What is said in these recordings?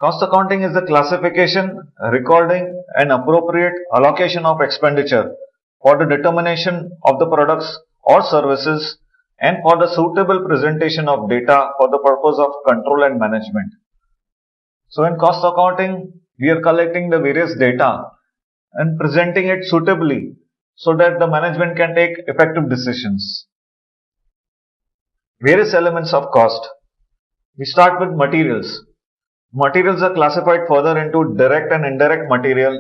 Cost accounting is the classification, recording and appropriate allocation of expenditure for the determination of the products or services and for the suitable presentation of data for the purpose of control and management. So in cost accounting, we are collecting the various data and presenting it suitably so that the management can take effective decisions. Various elements of cost. We start with materials. Materials are classified further into direct and indirect material.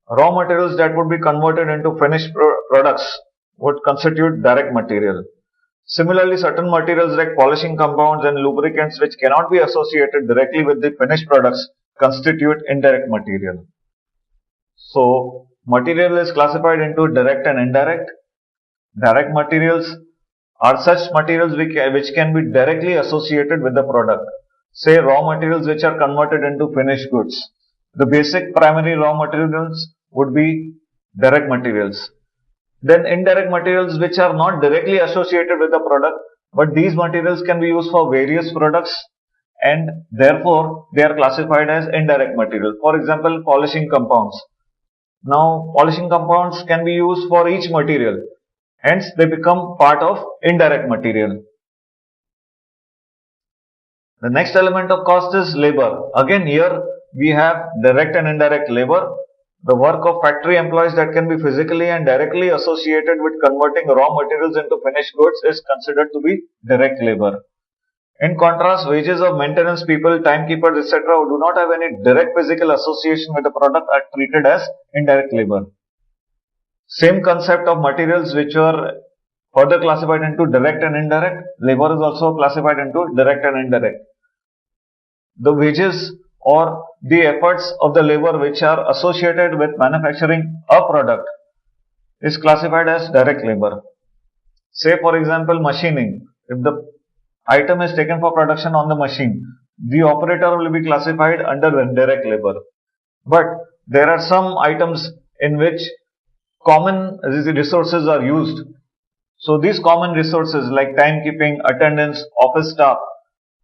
Raw materials that would be converted into finished products would constitute direct material. Similarly, certain materials like polishing compounds and lubricants which cannot be associated directly with the finished products constitute indirect material. So, material is classified into direct and indirect. Direct materials are such materials which can be directly associated with the product. Say raw materials which are converted into finished goods. The basic primary raw materials would be direct materials. Then indirect materials which are not directly associated with the product, but these materials can be used for various products and therefore they are classified as indirect material. For example, polishing compounds. Now, polishing compounds can be used for each material. Hence, they become part of indirect material. The next element of cost is labor. Again, here we have direct and indirect labor. The work of factory employees that can be physically and directly associated with converting raw materials into finished goods is considered to be direct labor. In contrast, wages of maintenance people, timekeepers, etc. who do not have any direct physical association with the product are treated as indirect labor. Same concept of materials which were further classified into direct and indirect. Labor is also classified into direct and indirect. The wages or the efforts of the labor which are associated with manufacturing a product is classified as direct labor. Say for example machining. If the item is taken for production on the machine, the operator will be classified under indirect labor. But there are some items in which common resources are used. So these common resources like timekeeping, attendance, office staff,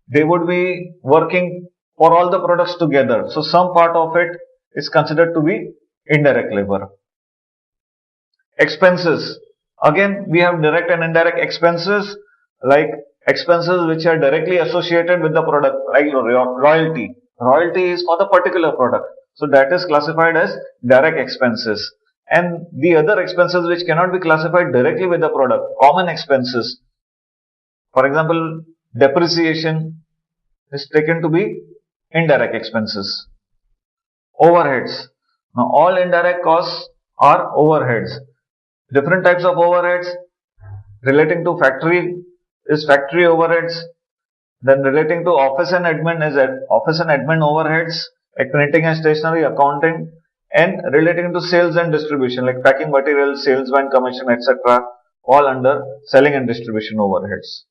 they would be working for all the products together. So some part of it is considered to be indirect labor. Expenses. Again, we have direct and indirect expenses like expenses which are directly associated with the product, like royalty. Royalty is for the particular product. So that is classified as direct expenses. And the other expenses which cannot be classified directly with the product, common expenses. For example, depreciation is taken to be indirect expenses. Overheads. Now all indirect costs are overheads. Different types of overheads relating to factory is factory overheads. Then relating to office and admin is office and admin overheads like printing and stationery, accounting, and relating to sales and distribution like packing materials, salesman commission, etc. all under selling and distribution overheads.